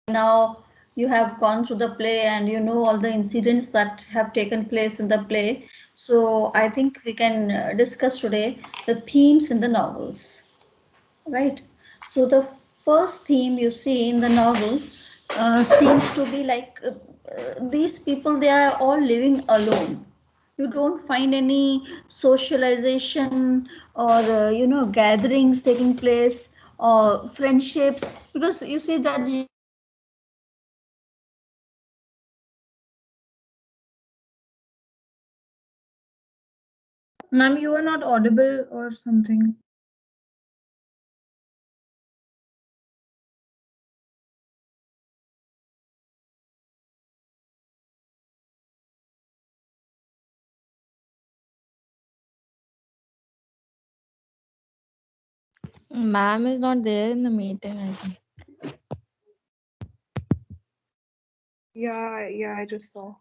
now you have gone through the play and you know all the incidents that have taken place in the play. So I think we can discuss today the themes in the novels, right? So the first theme you see in the novel seems to be like these people, they are all living alone. You don't find any socialization or gatherings taking place or friendships, because you see that Ma'am, you are not audible or something. Ma'am is not there in the meeting, I think. Yeah, I just saw.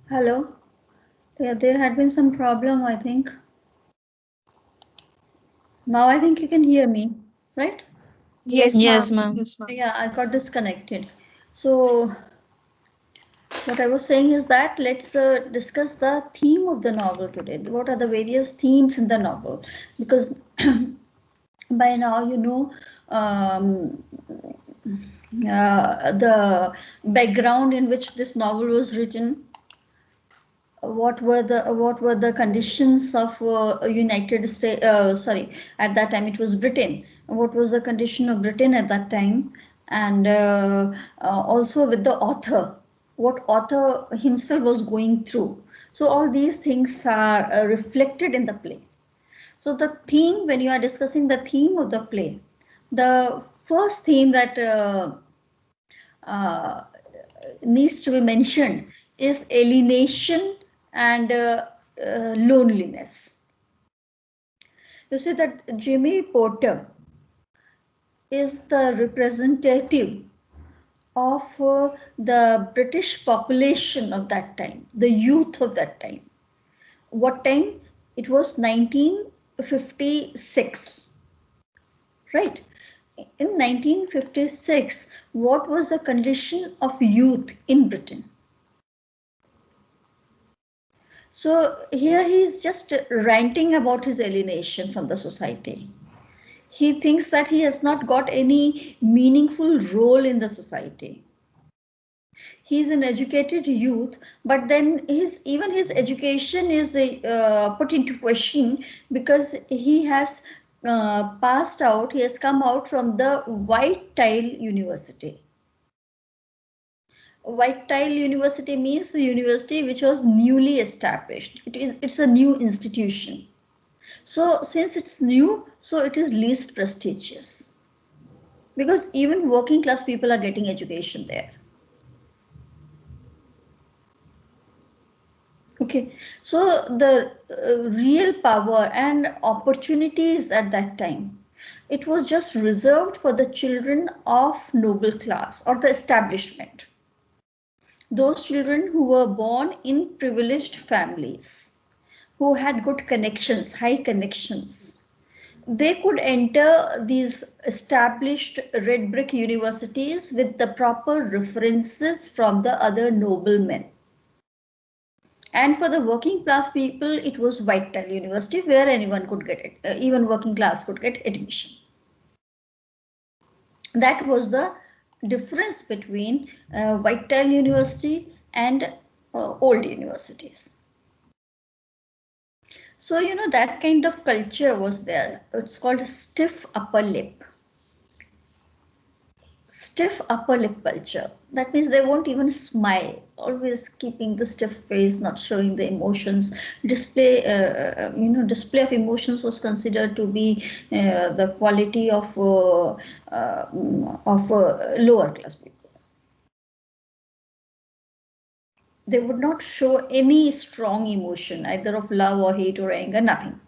hello, there had been some problem, I think. Now I think you can hear me, right? Yes, Yes, ma'am. ma'am. Yeah, I got disconnected. So what I was saying is that let's discuss the theme of the novel today. What are the various themes in the novel? Because by now you know the background in which this novel was written. What were the conditions of United States? Sorry, at that time it was Britain. What was the condition of Britain at that time? And also with the author, what author himself was going through. So all these things are reflected in the play. So the theme, when you are discussing the theme of the play, the first theme that uh, needs to be mentioned is alienation and loneliness. You see that Jimmy Porter is the representative of the British population of that time, the youth of that time. What time? It was 1956, right? In 1956, what was the condition of youth in Britain? So here he is just ranting about his alienation from the society. He thinks that he has not got any meaningful role in the society. He is an educated youth, but then his education is put into question because he has passed out. He has come out from the White Tile University. White Tile University means the university which was newly established. It's a new institution. So since it's new, so it is least prestigious, because even working class people are getting education there. Okay, so the real power and opportunities at that time, it was just reserved for the children of noble class or the establishment. Those children who were born in privileged families, who had good connections, high connections, they could enter these established red brick universities with the proper references from the other noblemen. And for the working class people, it was White Tile University where anyone could get it, even working class could get admission. That was the difference between White Tile University and old universities. So, you know, that kind of culture was there. It's called a stiff upper lip. Stiff upper lip culture. That means they won't even smile, always keeping the stiff face, not showing the emotions. Display of emotions was considered to be the quality of lower class people. They would not show any strong emotion, either of love or hate or anger, nothing.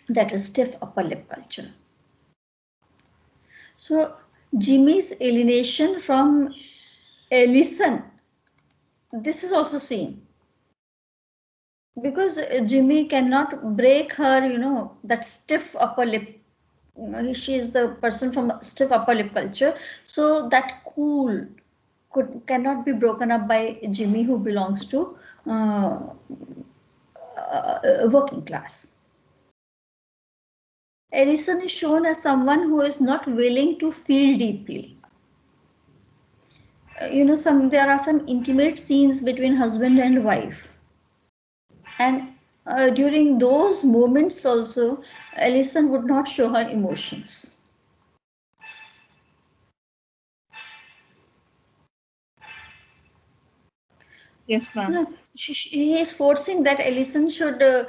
That is stiff upper lip culture. So Jimmy's alienation from Ellison, this is also seen. Because Jimmy cannot break her, that stiff upper lip. She is the person from stiff upper lip culture. So that cool cannot be broken up by Jimmy, who belongs to working class. Edison is shown as someone who is not willing to feel deeply. There are some intimate scenes between husband and wife, and during those moments also, Ellison would not show her emotions. Yes, ma'am. He is forcing that Ellison should, be.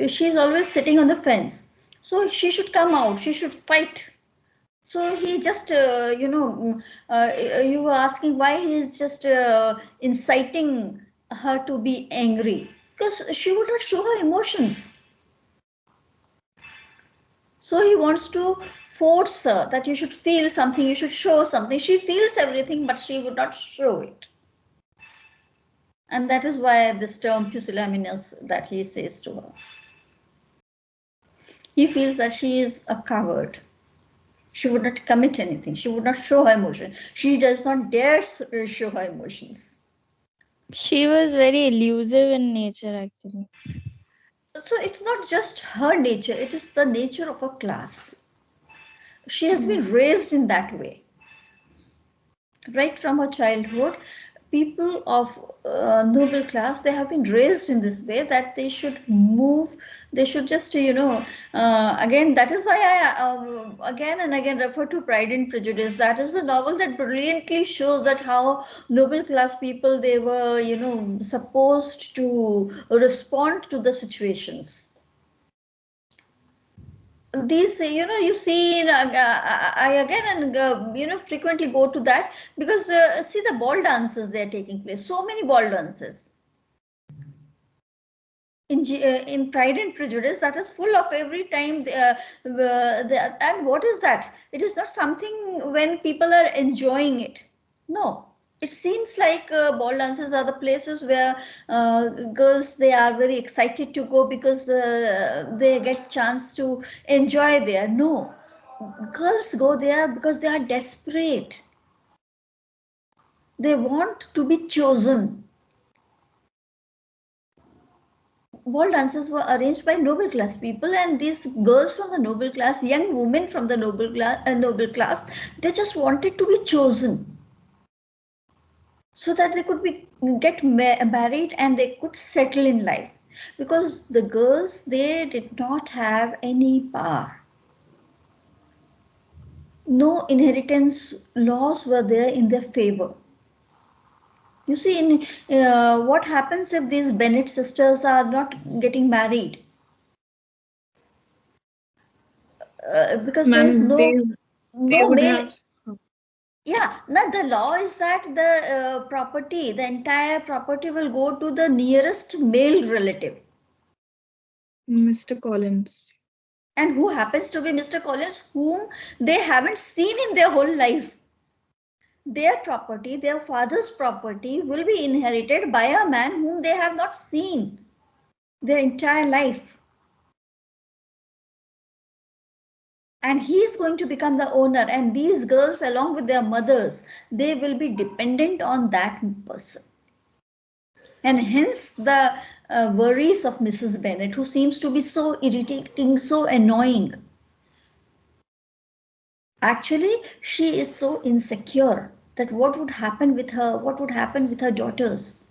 She is always sitting on the fence, so she should come out. She should fight. So he just, you were asking why he is just inciting her to be angry, because she would not show her emotions. So he wants to force her that you should feel something, you should show something. She feels everything, but she would not show it. And that is why this term pusillanimous that he says to her. He feels that she is a coward. She would not commit anything. She would not show her emotion. She does not dare show her emotions. She was very elusive in nature, actually. So it's not just her nature, it is the nature of a class. She has been raised in that way. Right from her childhood, people of noble class, they have been raised in this way that they should move, they should just, again, that is why I again and again refer to Pride and Prejudice. That is a novel that brilliantly shows that how noble class people, they were, supposed to respond to the situations. These, you see, I again and frequently go to that, because see the ball dances, they are taking place, so many ball dances in Pride and Prejudice, that is full of every time and what is that? It is not something when people are enjoying it. No, it seems like ball dances are the places where girls, they are very excited to go, because they get chance to enjoy there. No, girls go there because they are desperate. They want to be chosen. Ball dances were arranged by noble class people, and these girls from the noble class, young women from the noble class, they just wanted to be chosen, so that they could get married and they could settle in life, because the girls, they did not have any power. No inheritance laws were there in their favor. You see, what happens if these Bennett sisters are not getting married? Because there is Ma'am, they no would male. have Yeah, now the law is that the property, the entire property will go to the nearest male relative. Mr. Collins. And who happens to be Mr. Collins, whom they haven't seen in their whole life. Their property, their father's property, will be inherited by a man whom they have not seen their entire life. And he is going to become the owner, and these girls, along with their mothers, they will be dependent on that person. And hence the worries of Mrs. Bennet, who seems to be so irritating, so annoying. Actually, she is so insecure that what would happen with her, what would happen with her daughters.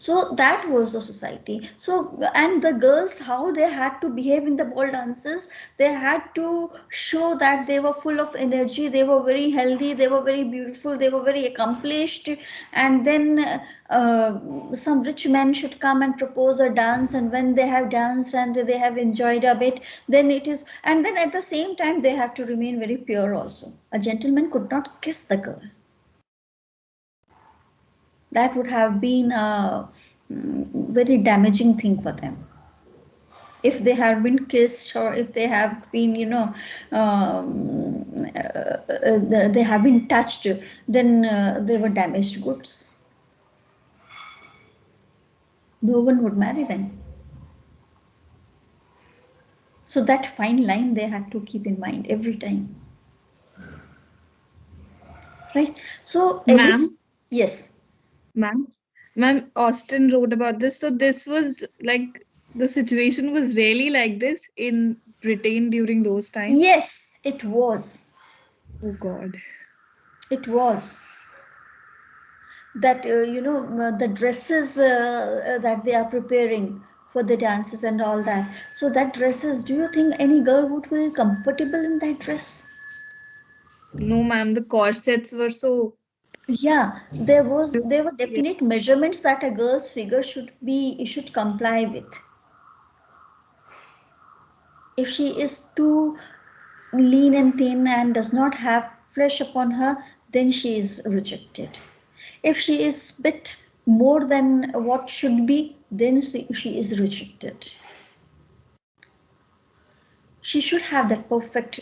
So that was the society. So, and the girls, how they had to behave in the ball dances, they had to show that they were full of energy, they were very healthy, they were very beautiful, they were very accomplished. And then some rich men should come and propose a dance, and when they have danced and they have enjoyed a bit, then it is, and then at the same time they have to remain very pure also. A gentleman could not kiss the girl. That would have been a very damaging thing for them if they have been kissed, or if they have been, they have been touched, then they were damaged goods. No one would marry them. So that fine line they had to keep in mind every time, right? So Ma'am, Alice, yes, ma'am, ma'am, Austin wrote about this. So this was like the situation was really like this in Britain during those times. yes, it was. Oh God. It was that the dresses that they are preparing for the dances and all that. So that dresses, do you think any girl would feel comfortable in that dress? No, ma'am, the corsets were so. Yeah, there were Yeah. definite measurements that a girl's figure should comply with. If she is too lean and thin and does not have flesh upon her, then she is rejected. If she is bit more than what should be, then she is rejected. She should have that perfect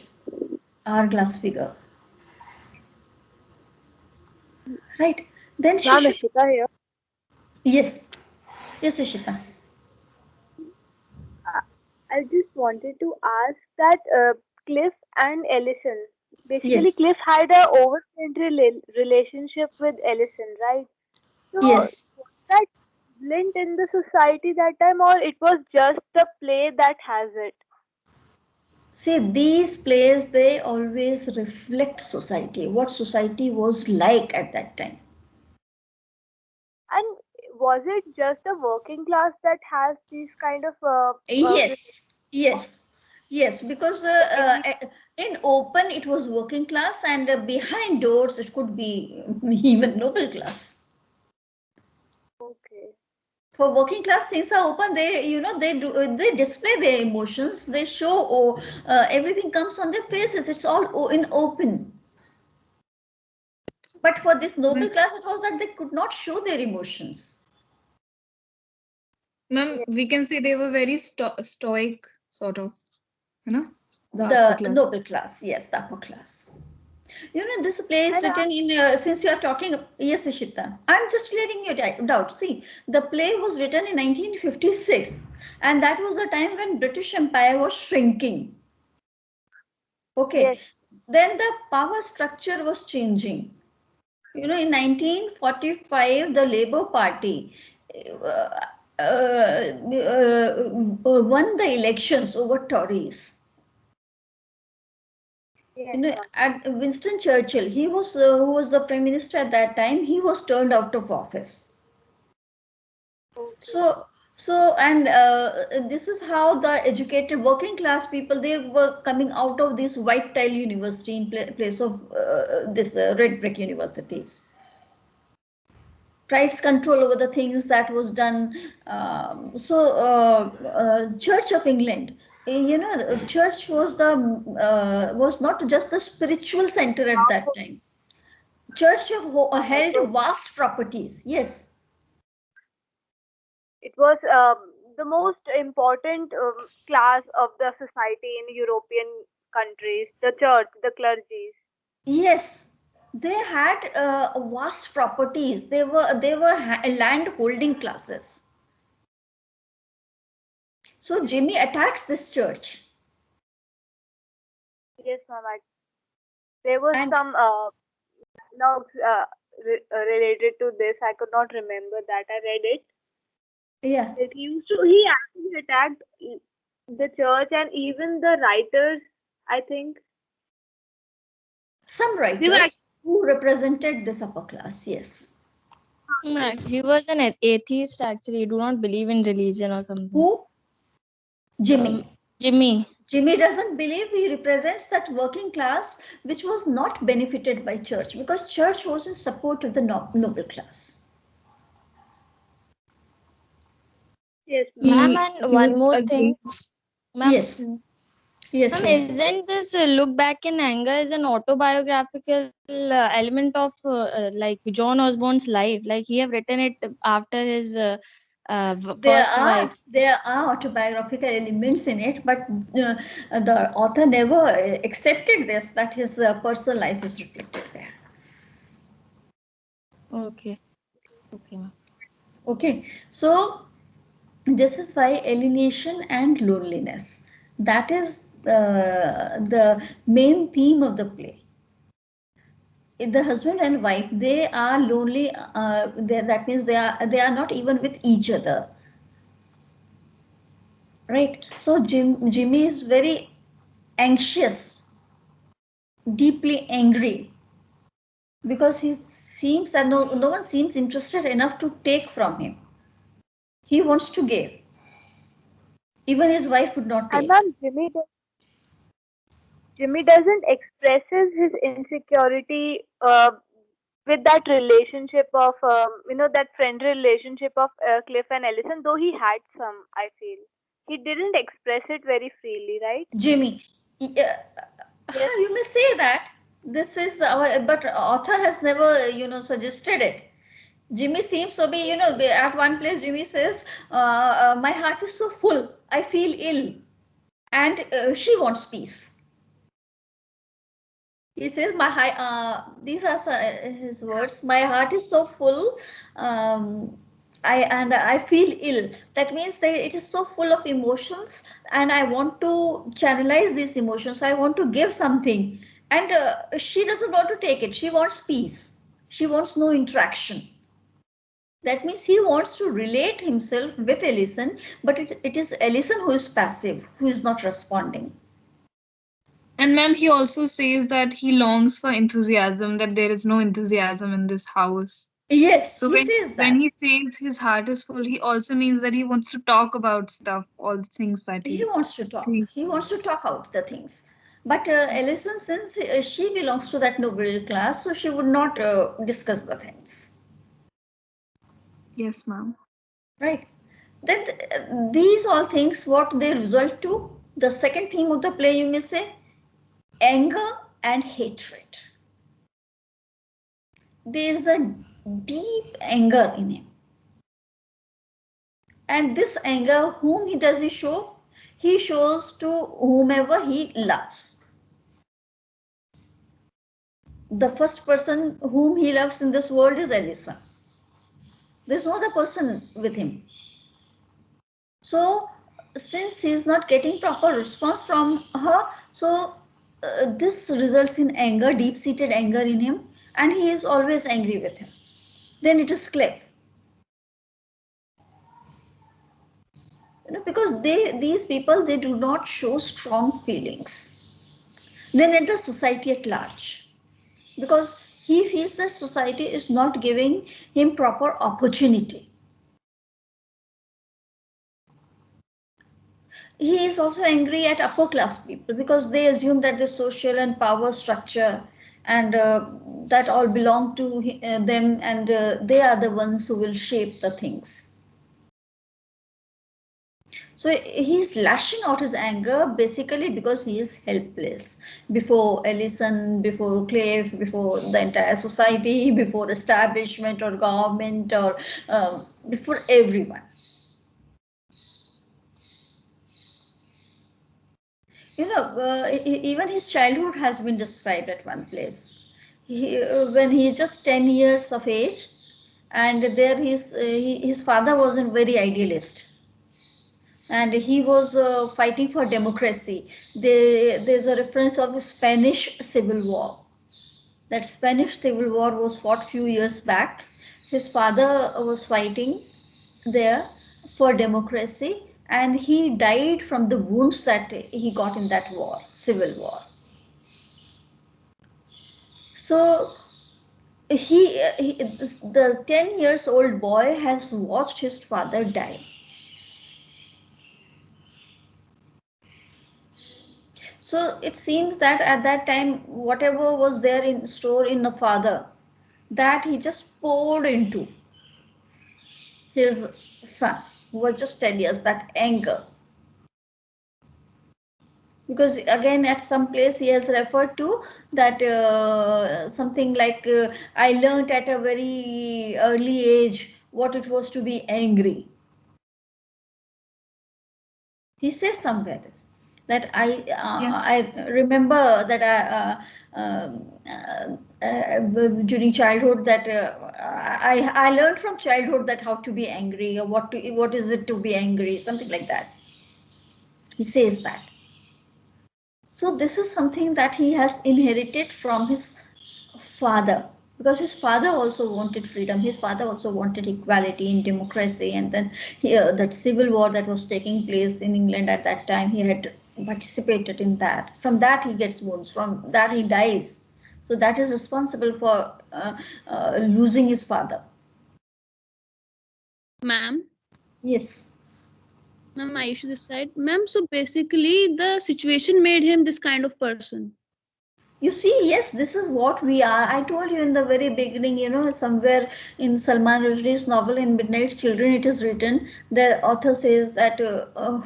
hourglass figure, right? Then she Ma'am, should. Ishita here. Yes, yes, Ishita. Uh, I just wanted to ask that Cliff and Ellison, basically Yes, Cliff had a overspent relationship with Ellison, right? So yes. was that lint in the society that time, or it was just the play that has it? See, these plays, they always reflect society, what society was like at that time. And was it just the working class that has these kind of Yes, relationships? yes, yes, because Every in open it was working class, and behind doors it could be even noble class. okay. For working class, things are open. They display their emotions. They show, everything comes on their faces. It's all in open. But for this noble Ma'am, class, it was that they could not show their emotions. ma'am, Yeah. we can say they were very stoic, sort of, you know, the upper The class. noble class, yes, the upper class. This play is And written in, since you are talking, yes, Ishita, I'm just clearing your doubt. See, the play was written in 1956, and that was the time when British Empire was shrinking. yes, Okay, then the power structure was changing. In 1945, the Labour Party uh, won the elections over Tories. yes, ma'am. At Winston Churchill, who was the prime minister at that time, he was turned out of office. Okay. So, this is how the educated working class people, they were coming out of this white tile university in place of this red brick universities. Price control over the things that was done. Church of England, church was not just the spiritual center at that time. Church It held was vast properties. Yes, the most important class of the society in European countries, the church, the clergies. yes, they had vast properties. They were land holding classes. So Jimmy attacks this church, Yes, ma'am. There was and some now related to this. I could not remember that. I read it. yeah, That he actually attacked the church and even the writers. I think some they were writers who represented this upper class. Yes. He was an atheist actually. He do not believe in religion or something. Who? Jimmy. Jimmy. Jimmy doesn't believe he represents that working class which was not benefited by church, because church was in support of the noble class. Yes, Ma'am, He and he was one more thing. against. Ma'am, Yes. Yes, ma'am, yes. isn't this Look Back in Anger is an autobiographical element of like John Osborne's life? Like he have written it after his There first are wife. there are autobiographical elements in it, but the author never accepted this, that his personal life is reflected there. Okay. Okay, ma'am. Okay, so this is why alienation and loneliness, that is the main theme of the play. The husband and wife, they are lonely, that means they are not even with each other, right? So Jimmy is very anxious, deeply angry, because he seems that no one seems interested enough to take from him. He wants to give, even his wife would not and take. ma'am, Jimmy doesn't expresses his insecurity with that relationship of that friend relationship of Cliff and Ellison. Though he had some, I feel he didn't express it very freely, right? Jimmy, Yes. you may say that this is our, but author has never suggested it. Jimmy seems to be, at one place Jimmy says, my heart is so full, I feel ill, and she wants peace. He says, these are his words, my heart is so full, um, I feel ill. That means that it is so full of emotions, and I want to channelize these emotions. I want to give something, and she doesn't want to take it. She wants peace. She wants no interaction. That means he wants to relate himself with Ellison, but it is Ellison who is passive, who is not responding. And ma'am, he also says that he longs for enthusiasm, that there is no enthusiasm in this house. Yes, So he when says when that. he says his heart is full, he also means that he wants to talk about stuff, all the things that He he wants to talk. thinks He wants about. to talk out the things. But Ellison, since she belongs to that noble class, so she would not discuss the things. Yes, ma'am. Right? Then these all things, what they result to, the second theme of the play, you may say, anger and hatred. There is a deep anger in him. And this anger, whom he does he show? He shows to whomever he loves. The first person whom he loves in this world is Elisa. There's no other person with him. So, since he's not getting proper response from her, so this results in anger, deep-seated anger in him, and he is always angry with him. Then it is Cliff, because these people, they do not show strong feelings. Then at the society at large, because he feels that society is not giving him proper opportunity. He is also angry at upper class people because they assume that the social and power structure and that all belong to them, and they are the ones who will shape the things. So he's lashing out his anger basically because he is helpless before Ellison, before Cliff, before the entire society, before establishment or government, or before everyone. Even his childhood has been described at one place. When he is just 10 years of age, and there his father was a very idealist, and he was fighting for democracy. There's a reference of the Spanish Civil War. That Spanish Civil War was fought few years back. His father was fighting there for democracy, and he died from the wounds that he got in that war, civil war. So The 10 years old boy has watched his father die. So it seems that at that time, whatever was there in store in the father, that he just poured into his son, who was just 10 years, that anger. Because again, at some place he has referred to that something like, I learnt at a very early age what it was to be angry. He says somewhere this, that Yes. I remember that during childhood that I learned from childhood that how to be angry, or what is it to be angry, something like that. He says that. So this is something that he has inherited from his father, because his father also wanted freedom, his father also wanted equality and democracy, and then that civil war that was taking place in England at that time, he had participated in that. From that he gets wounds, from that he dies. So that is responsible for losing his father. Ma'am, Yes. ma'am, Ayush this side. Ma'am, so basically the situation made him this kind of person. You see, yes, this is what we are. I told you in the very beginning, somewhere in Salman Rushdie's novel in Midnight Children, it is written. The author says that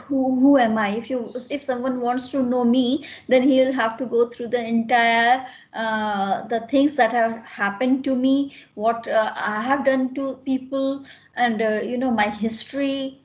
who am I? If someone wants to know me, then he'll have to go through the entire the things that have happened to me, what I have done to people, and my history,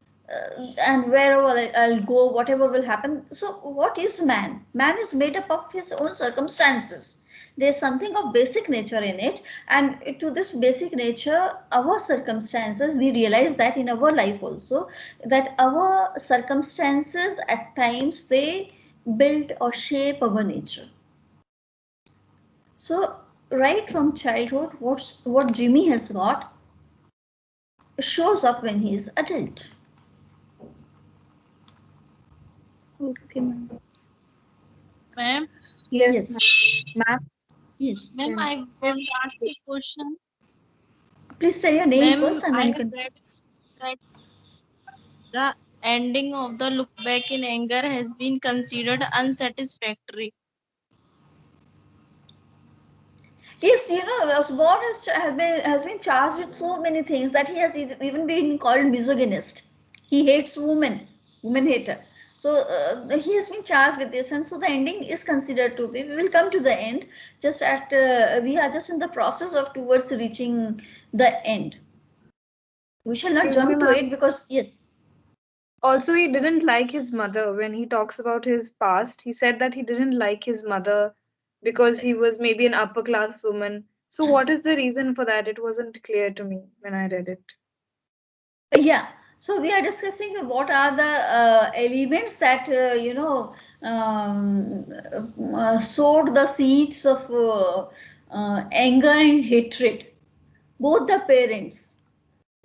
and wherever I'll go, whatever will happen. So, what is man? Man is made up of his own circumstances. There's something of basic nature in it, and to this basic nature, our circumstances, we realize that in our life also, that our circumstances at times they build or shape our nature. So, right from childhood, what Jimmy has got shows up when he is adult. Okay, ma'am. Ma'am, Yes. Yes. Ma'am. Yes. ma'am, I want to ask a question. Please say your name Ma'am, first and I then you have can. read that the ending of the Look Back in Anger has been considered unsatisfactory. Yes, Osborne has been charged with so many things that he has even been called misogynist. He hates woman hater. So he has been charged with this, and so the ending is considered to be. We will come to the end. We are just in the process of towards reaching the end. We shall not Excuse me, jump to ma'am. it because yes. Also, he didn't like his mother when he talks about his past. He said that he didn't like his mother because he was maybe an upper class woman. So, what is the reason for that? It wasn't clear to me when I read it. Yeah, so we are discussing what are the elements that sowed the seeds of anger and hatred. Both the parents.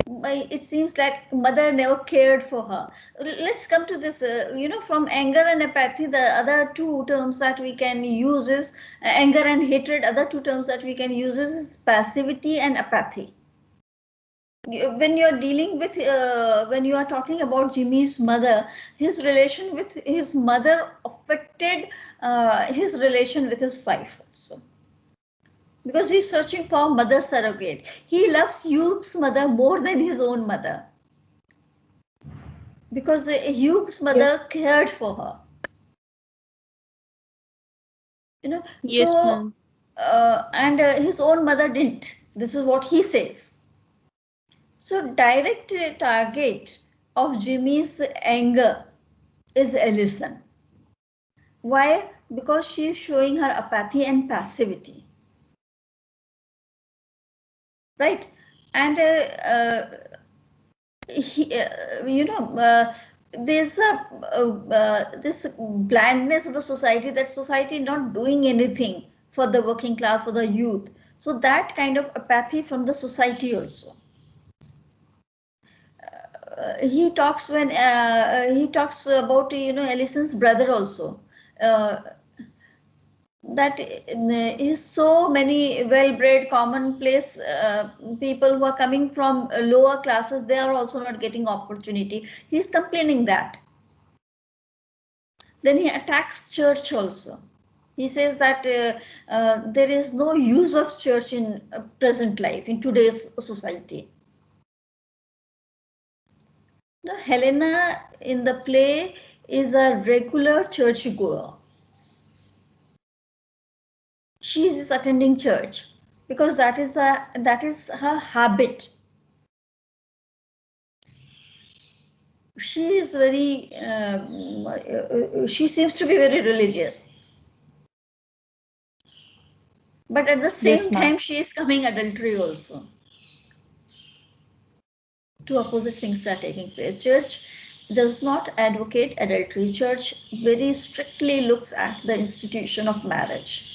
It seems like mother never cared for her. Let's come to this. From anger and apathy, the other two terms that we can use is anger and hatred. Other two terms that we can use is passivity and apathy. When you're dealing with when you are talking about Jimmy's mother, his relation with his mother affected his relation with his wife also, because he's searching for mother surrogate. He loves Hugh's mother more than his own mother, because Hugh's Yes. mother cared for her, Yes, so ma'am. and his own mother didn't. This is what he says. So direct target of Jimmy's anger is Ellison. Why? Because she is showing her apathy and passivity, right? And he, there's this blandness of the society, that society not doing anything for the working class, for the youth. So that kind of apathy from the society also. He talks about Ellison's brother also. Uh, that is so many well-bred, commonplace people who are coming from lower classes, they are also not getting opportunity. He's complaining that. Then he attacks church also. He says that there is no use of church in present life, in today's society. The Helena in the play is a regular churchgoer. She is attending church because that is her habit. She is very she seems to be very religious, but at the Yes, same ma'am. time she is committing adultery also. Two opposite things are taking place. Church does not advocate adultery. Church very strictly looks at the institution of marriage.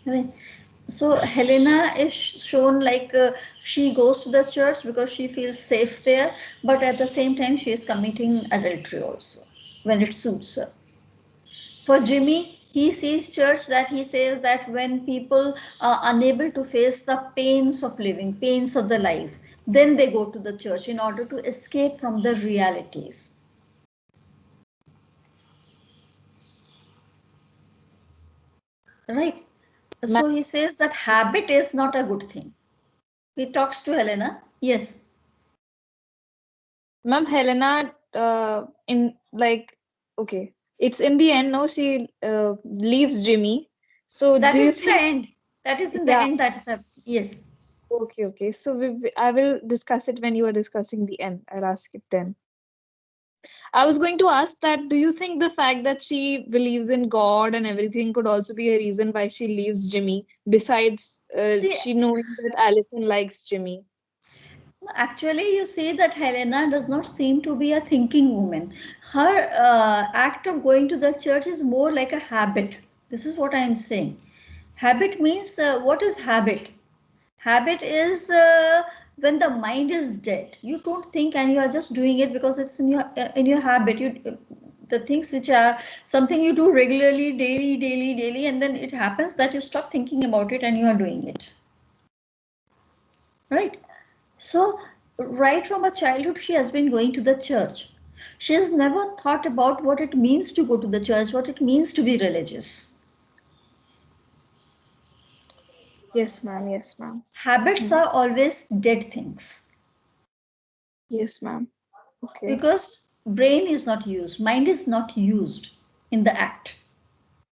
Right? So Helena is shown like she goes to the church because she feels safe there, but at the same time she is committing adultery also when it suits her. For Jimmy, he sees church that he says that when people are unable to face the pains of living, pains of the life, then they go to the church in order to escape from the realities. Right? So he says that habit is not a good thing. He talks to Helena. Yes. Ma'am, Helena, in like, okay, it's in the end, no, she leaves Jimmy. So That do you is in the think, end. That is in the yeah, end. That is a yes. okay, okay. So I will discuss it when you are discussing the end. I'll ask it then. I was going to ask that, do you think the fact that she believes in God and everything could also be a reason why she leaves Jimmy, besides See, she knowing that Allison likes Jimmy? actually, you see that Helena does not seem to be a thinking woman. Her act of going to the church is more like a habit. This is what I am saying. Habit means what is habit? Habit is when the mind is dead. You don't think and you are just doing it because it's in your habit. You the things which are something you do regularly, daily, and then it happens that you stop thinking about it and you are doing it. Right? So, right from her childhood, she has been going to the church. She has never thought about what it means to go to the church, what it means to be religious. Yes, ma'am. Yes, ma'am. Habits Mhm. are always dead things Yes, ma'am. Okay. because brain is not used, mind is not used in the act,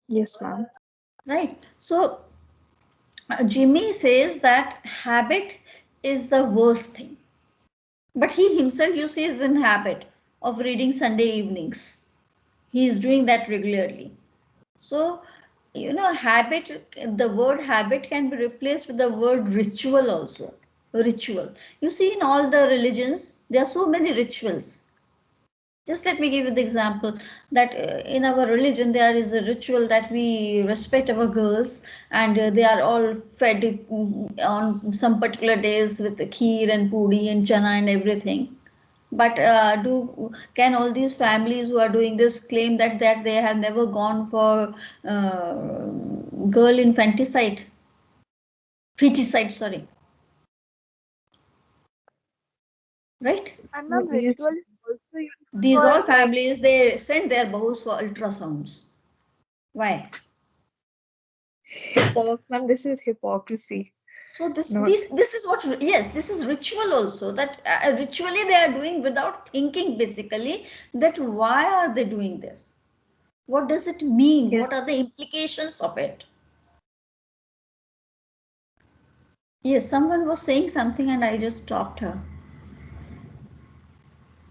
Yes, ma'am. right? So, Jimmy says that habit is the worst thing, but he himself, you see, is in habit of reading Sunday evenings. He is doing that regularly. So, habit, the word habit can be replaced with the word ritual also. Ritual. You see, in all the religions, there are so many rituals. Just let me give you the example that in our religion, there is a ritual that we respect our girls and they are all fed on some particular days with kheer and puri and chana and everything. But do can all these families who are doing this claim that they have never gone for uh, girl infanticide, feticide? Sorry, right? And ma'am, Yes. ritual is also used These for all families they send their bahus for ultrasounds. Why? Ma'am, this is hypocrisy. So Not. this is what yes this is ritual also that ritually they are doing without thinking basically that why are they doing this? What does it mean? Yes. What are the implications of it? Yes, someone was saying something and I just stopped her.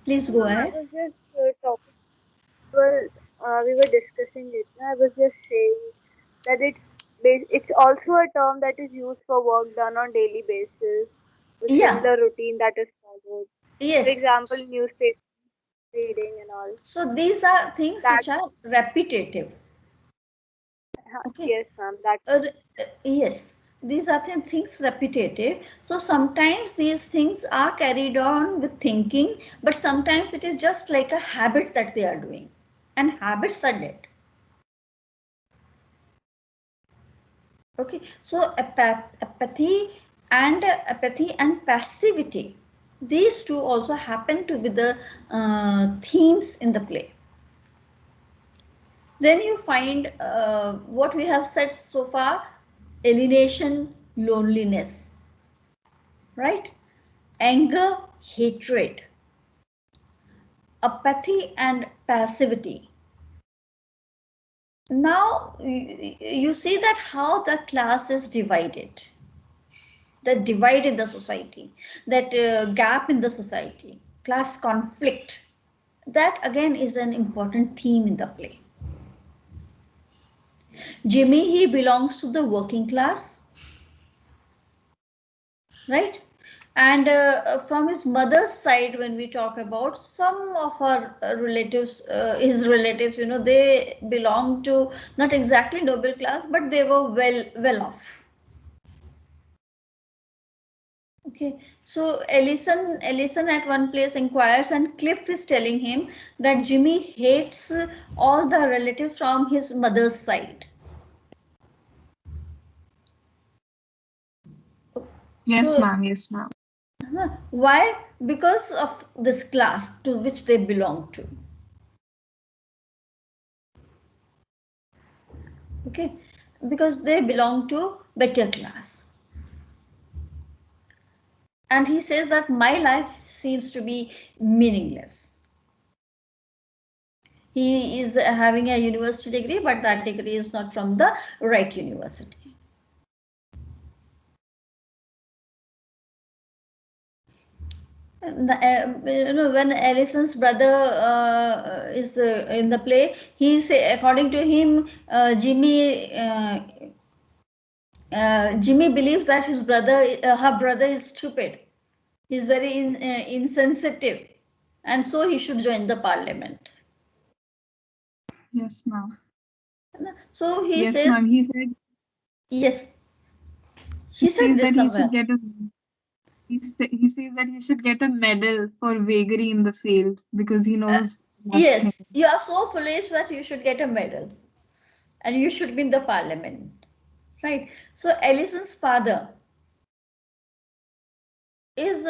Please no, go ma'am, I ahead. was just talking. Well, we were discussing it. I was just saying that it's also a term that is used for work done on daily basis, the Yeah, similar routine that is followed. For yes. example, newspaper reading and all. So these are things That which are repetitive. Okay. yes, ma'am. That Yes, these are things repetitive. So sometimes these things are carried on with thinking, but sometimes it is just like a habit that they are doing. And habits are dead. Okay, so apathy and passivity, these two also happen to be the themes in the play. Then you find what we have said so far: alienation, loneliness, right? Anger, hatred, apathy and passivity. Now you see that how the class is divided, that divide in the society, that gap in the society, class conflict. That again is an important theme in the play. Jimmy, he belongs to the working class, right? And from his mother's side, when we talk about some of our relatives, his relatives, they belong to not exactly noble class, but they were well off. Okay, so Ellison at one place inquires, and Cliff is telling him that Jimmy hates all the relatives from his mother's side. Yes, So, ma'am. Yes, ma'am. why? Because of this class to which they belong to. Okay, because they belong to better class. And he says that my life seems to be meaningless. He is having a university degree, but that degree is not from the right university. When Allison's brother is in the play, he say, according to him, Jimmy believes that her brother is stupid. He's very insensitive, and so he should join the parliament. Yes, ma'am. So he Yes, says, ma'am. He said yes, he he said says this that he should somewhere. get a he says that he should get a medal for vagary in the field because he Uh, knows nothing. yes, you are so foolish that you should get a medal, and you should be in the parliament, right? So Allison's father is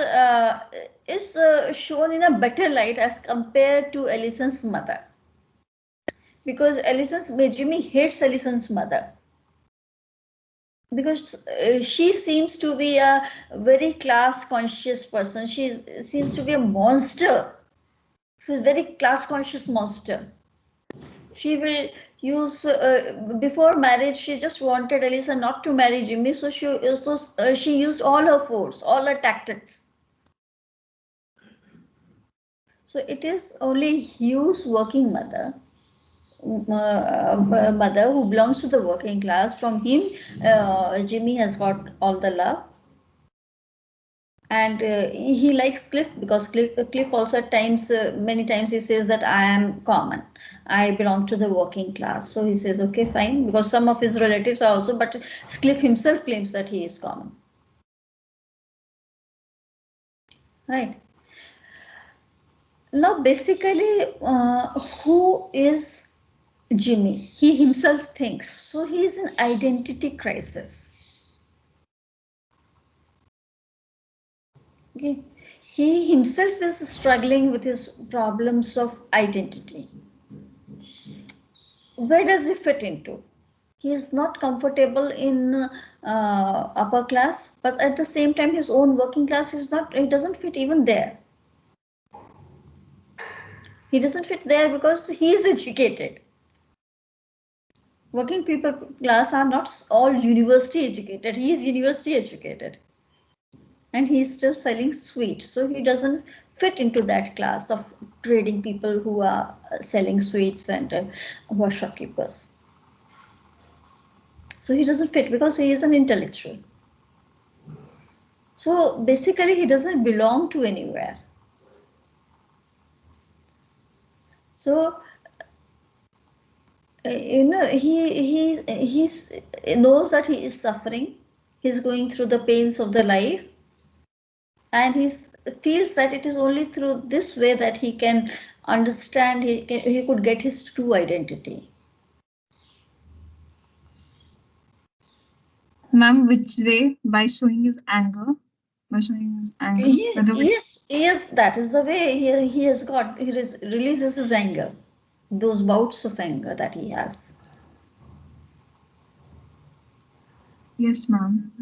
shown in a better light as compared to Allison's mother, because Jimmy hates Allison's mother, because she seems to be a very class conscious person. She seems to be a monster. She's a very class conscious monster. She will use before marriage. She just wanted Alison not to marry Jimmy, so she used all her force, all her tactics. So it is only Hugh's working mother who belongs to the working class. From him, Jimmy has got all the love, and he likes Cliff because Cliff also at times, many times he says that I am common, I belong to the working class. So he says okay, fine, because some of his relatives are also, but Cliff himself claims that he is common, right? Now basically, who is Jimmy? He himself thinks so. He is in identity crisis. Okay. He himself is struggling with his problems of identity. Where does he fit into? He is not comfortable in upper class, but at the same time, his own working class is not. He doesn't fit even there. He doesn't fit there because he is educated. Working people class are not all university educated. He is university educated, and he is still selling sweets, so he doesn't fit into that class of trading people who are selling sweets and who are shopkeepers. So he doesn't fit because he is an intellectual. So basically he doesn't belong to anywhere. So he knows that he is suffering. He's going through the pains of the life, and he feels that it is only through this way that he can understand, he could get his true identity. Ma'am, which way? By showing his anger? By showing his anger? Whether we... Yes, that is the way he has got, releases his anger, those bouts of anger that he has. Yes, ma'am.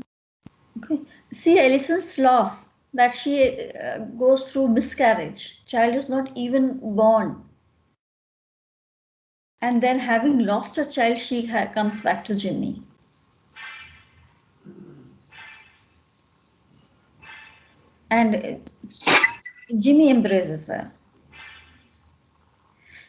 Okay. See, Allison's loss, that she goes through miscarriage. Child is not even born. And then having lost a child, she comes back to Jimmy. And Jimmy embraces her.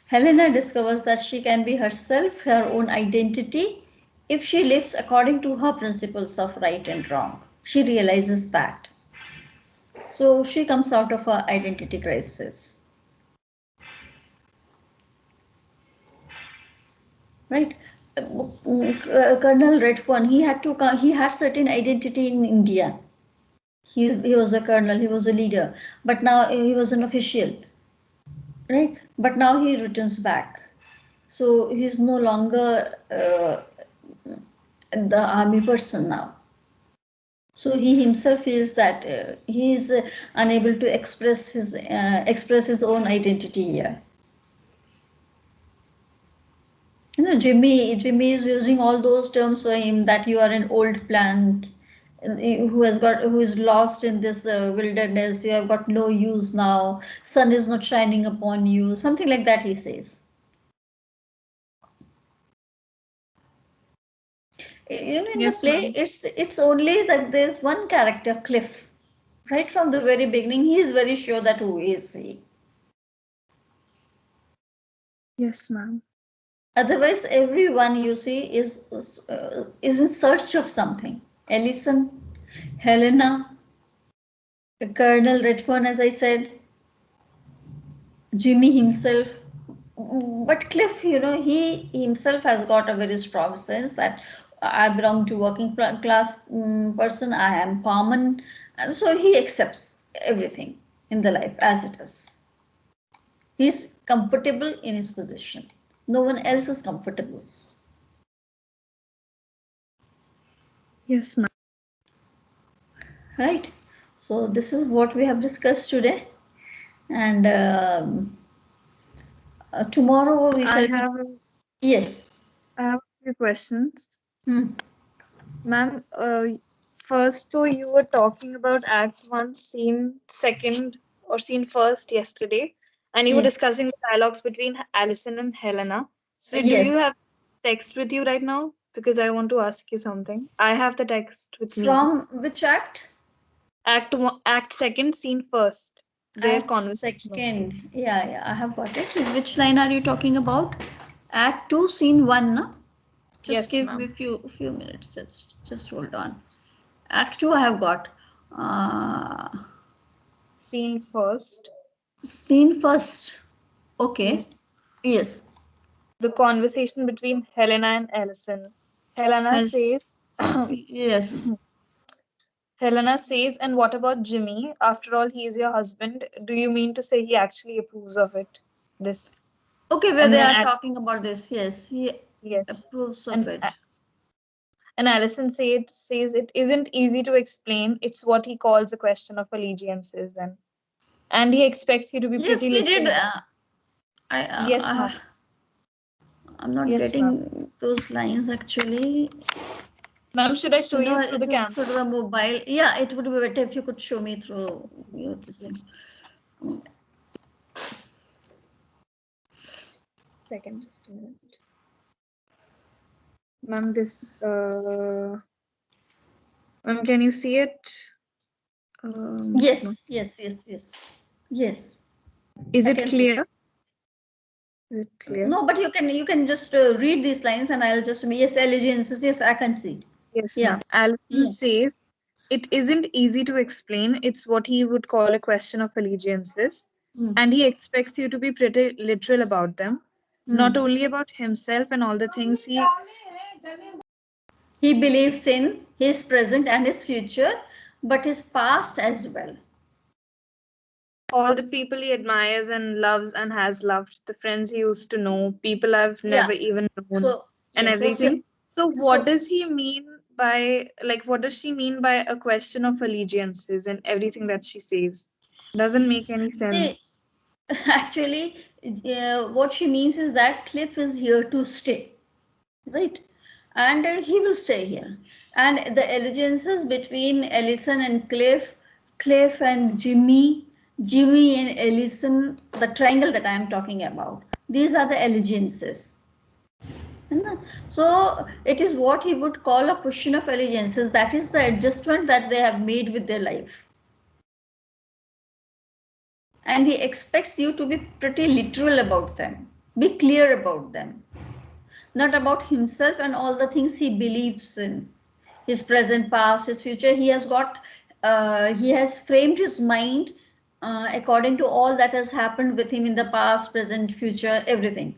Helena discovers that she can be herself, her own identity, if she lives according to her principles of right and wrong. She realizes that. So she comes out of her identity crisis. Right? Colonel Redfern, he had certain identity in India. He was a colonel, he was a leader, but now he was an official, right? But now he returns back. So he's no longer the army person now. So he himself feels that he is unable to express his own identity here. You know, Jimmy is using all those terms for him, that you are an old plant who is lost in this wilderness. You have got no use now. Sun is not shining upon you. Something like that he says. You know, in the Yes, play, ma'am. it's only that there's one character, Cliff. Right from the very beginning, he is very sure that who is he. Yes, ma'am. Otherwise, everyone you see is in search of something. Ellison, Helena, Colonel Redfern, as I said, Jimmy himself. But Cliff, you know, he himself has got a very strong sense that I belong to working class person. I am common, and so he accepts everything in the life as it is. He's comfortable in his position. No one else is comfortable. Yes, ma'am. Right? So this is what we have discussed today, and tomorrow we I shall be. have Yes. I have a few questions. Hmm. Ma'am, first, though, you were talking about Act 1, Scene 2nd, or Scene 1st yesterday, and you were Yes. discussing the dialogues between Alison and Helena. So, do you Yes. have text with you right now? Because I want to ask you something. I have the text with me. From which act? Act 1, Act 2nd, Scene 1st. Their Act conversation. second. Yeah, I have got it. Which line are you talking about? Act 2, scene 1, no? Just Yes, give me ma'am. few minutes. Just hold on. Act 2 I have got. Uh, Scene 1st. Scene first. Okay. Yes. Yes. The conversation between Helena and Alison. Helena Uh, says, yes. Helena says, and what about Jimmy? After all, he is your husband. Do you mean to say he actually approves of it? This. Okay, where And they then, are talking about this. Yes, he yes. approves of And it. and Alison says it isn't easy to explain. It's what he calls a question of allegiances, and he expects you to be Yes, pretty we did. literal. Yes, ma'am. I'm not Yes, ma'am. getting those lines actually. Ma'am, should I show No, you through it the is camera? through the mobile. Yeah, it would be better if you could show me through your this thing. Yes. Second, just a minute. Ma'am, ma'am, can you see it? No. Yes. Is I it can see. clear? Is it clear? No, but you can just read these lines, and I'll just yes, allegiances. Yes, I can see. Yes, Yeah, ma'am. Alison yeah. says it isn't easy to explain. It's what he would call a question of allegiances. Mm. And he expects you to be pretty literal about them, not Mm. only about himself and all the things He believes in his present and his future, but his past as well. all the people he admires and loves and has loved, the friends he used to know, people I've Yeah. never even known, So and yes. everything. So, what So does he mean by, like, what does she mean by a question of allegiances and everything that she says? Doesn't make any See, sense. actually, what she means is that Cliff is here to stay, right? And he will stay here. And the allegiances between Ellison and Cliff, Cliff and Jimmy, Jimmy and Ellison, the triangle that I am talking about, these are the allegiances. So it is what he would call a question of allegiances. That is the adjustment that they have made with their life. And he expects you to be pretty literal about them, be clear about them, not about himself and all the things he believes in, his present, past, his future. He has framed his mind according to all that has happened with him in the past, present, future, everything,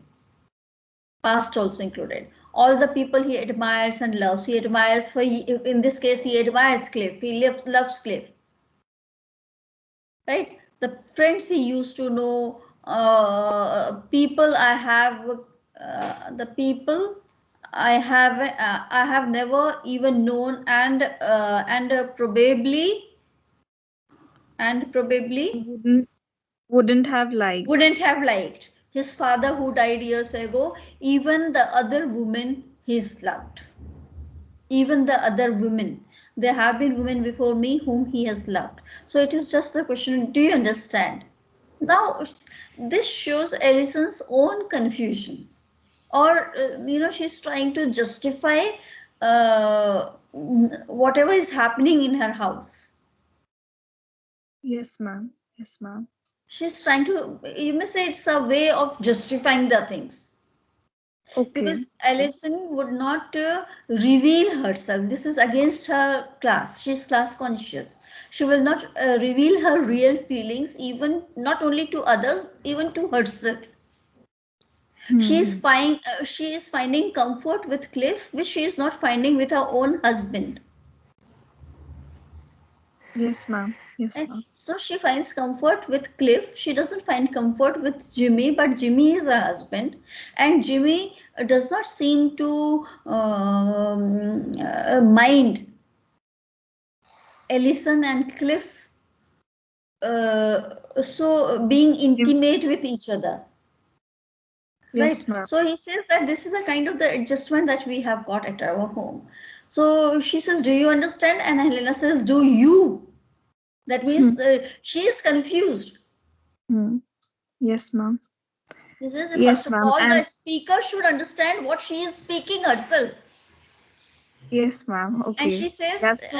past also included. All the people he admires and loves, he admires, for in this case he admires Cliff, he loves Cliff, right? The friends he used to know, people I have, the people I have never even known, and probably Wouldn't have liked. wouldn't have liked his father who died years ago, even the other women he's loved, even the other women. There have been women before me whom he has loved. So it is just the question, do you understand? Now, this shows Allison's own confusion, or she's trying to justify whatever is happening in her house. Yes, ma'am. Yes, ma'am. She's trying to, you may say it's a way of justifying the things. Okay. Because Allison would not reveal herself. This is against her class. She's class conscious. She will not reveal her real feelings, even not only to others, even to herself. She is finding comfort with Cliff, which she is not finding with her own husband. Yes, ma'am. Yes, And ma'am. so she finds comfort with Cliff. She doesn't find comfort with Jimmy, but Jimmy is her husband, and Jimmy does not seem to mind Ellison and Cliff so being intimate with each other. Yes, Right. ma'am. So he says that this is a kind of the adjustment that we have got at our home. So she says, do you understand? And Helena says, do you? That means she is confused. Yes, ma'am. He says that first Yes, of ma'am. all, the And speaker should understand what she is speaking herself. yes, ma'am. And Okay. she says, That's so.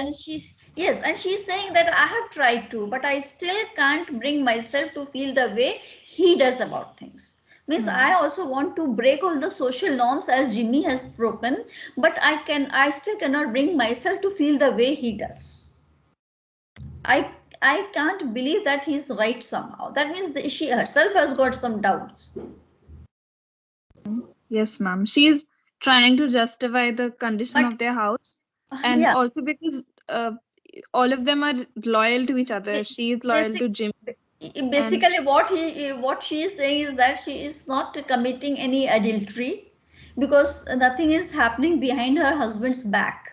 yes, and she's saying that I have tried to, but I still can't bring myself to feel the way he does about things. Means I also want to break all the social norms as Jimmy has broken, but I still cannot bring myself to feel the way he does. I can't believe that he's right somehow. That means that she herself has got some doubts. Yes, ma'am. She's trying to justify the condition But of their house, and yeah, also because all of them are loyal to each other. She is loyal basic to Jim, and basically what she is saying is that she is not committing any adultery because nothing is happening behind her husband's back.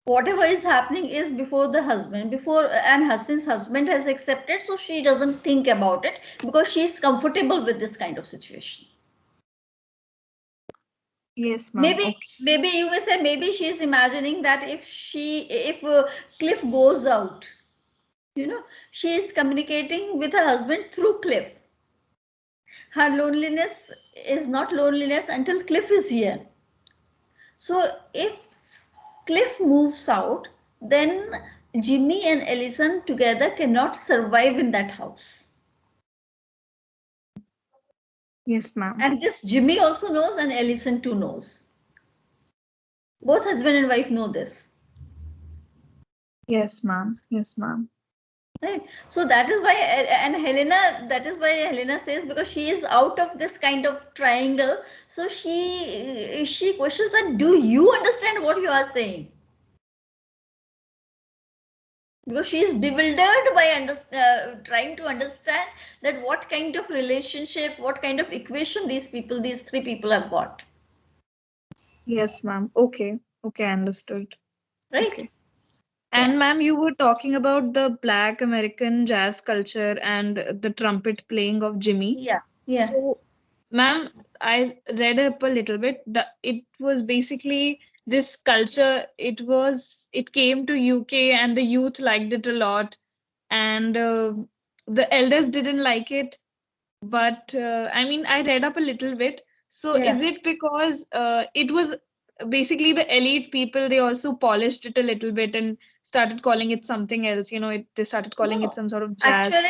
Whatever is happening is before the husband, before, and since husband has accepted, so she doesn't think about it because she is comfortable with this kind of situation. yes, ma'am. Maybe Okay. maybe you may say, maybe she is imagining that if Cliff goes out, she is communicating with her husband through Cliff. Her loneliness is not loneliness until Cliff is here. So if Cliff moves out, then Jimmy and Ellison together cannot survive in that house. Yes, ma'am. And this Jimmy also knows, and Ellison too knows. Both husband and wife know this. Yes, ma'am. Yes, ma'am. Right. So that is why, and Helena, that is why Helena says, because she is out of this kind of triangle. So she questions that, do you understand what you are saying? Because she is bewildered by trying to understand that what kind of relationship, what kind of equation these three people have got. Yes, ma'am. Okay. Okay, understood. right? Okay. Yeah, And ma'am, you were talking about the Black American jazz culture and the trumpet playing of Jimmy. yeah, yeah, So, ma'am, I read up a little bit. It was basically this culture. It came to UK and the youth liked it a lot, and the elders didn't like it. But I mean, I read up a little bit. So, yeah. is it because it was basically the elite people? They also polished it a little bit and started calling it something else. They started calling it No, some sort of jazz actually,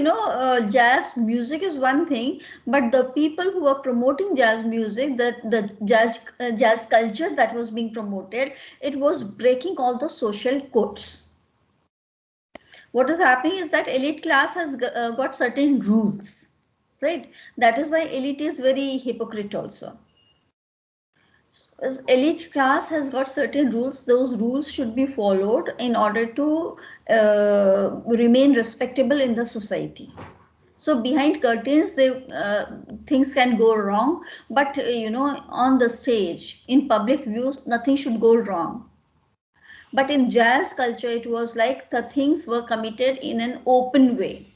class. jazz music is one thing, but the people who were promoting jazz music, the jazz culture that was being promoted, it was breaking all the social codes. What is happening is that elite class has got certain rules, right? That is why elite is very hypocrite also. As elite class has got certain rules. Those rules should be followed in order to remain respectable in the society. So behind curtains, things can go wrong, but on the stage, in public views, nothing should go wrong. But in jazz culture, it was like the things were committed in an open way.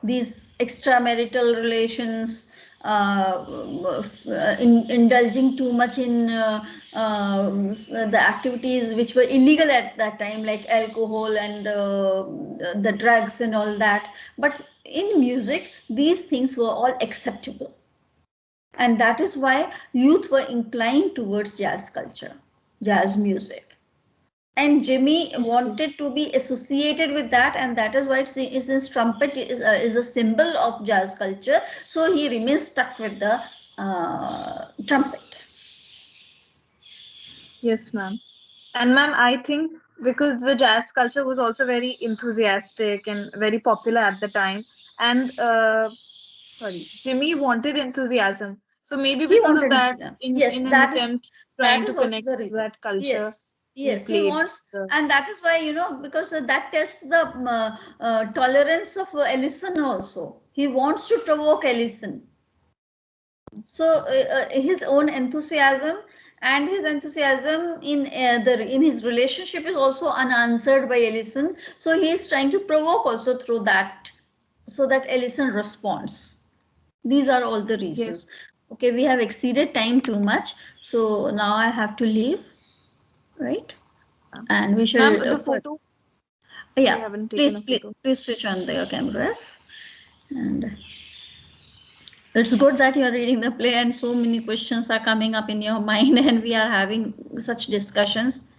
These extramarital relations, indulging too much in the activities which were illegal at that time, like alcohol and the drugs and all that. But in music, these things were all acceptable. And that is why youth were inclined towards jazz culture, jazz music. And Jimmy Okay. wanted to be associated with that, and that is why his trumpet is a symbol of jazz culture. So he remains stuck with the trumpet. Yes, ma'am. And ma'am, I think because the jazz culture was also very enthusiastic and very popular at the time, and sorry, Jimmy wanted enthusiasm. So maybe He because of wanted that, enthusiasm. in Yes, in an that is attempt that trying to is also connect the to reason. that culture, Yes, he yes, he played wants, the. and that is why because that tests the tolerance of Ellison also. He wants to provoke Ellison. So his own enthusiasm, and his enthusiasm in his relationship is also unanswered by Ellison. So he is trying to provoke also through that, so that Ellison responds. These are all the Yes, reasons. Okay, we have exceeded time too much, so now I have to leave, right? ma'am. And we Ma'am, shall the photo, we yeah, haven't taken please, a please, photo. please switch on the cameras. And it's good that you're reading the play and so many questions are coming up in your mind and we are having such discussions.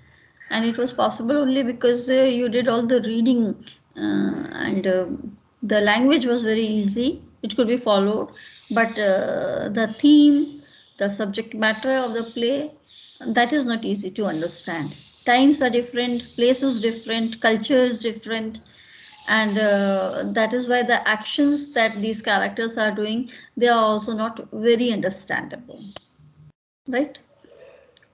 And it was possible only because you did all the reading, and the language was very easy. It could be followed. But the theme, the subject matter of the play, that is not easy to understand. Times are different, places different, culture is different, and that is why the actions that these characters are doing, they are also not very understandable, right?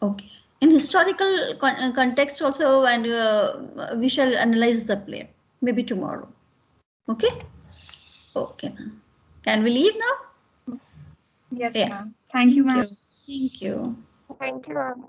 Okay, in historical context also, and we shall analyze the play maybe tomorrow. Okay, okay, can we leave now? Yes, Yeah, ma'am. Thank you, thank ma'am. you, thank you. Thank you, ma'am.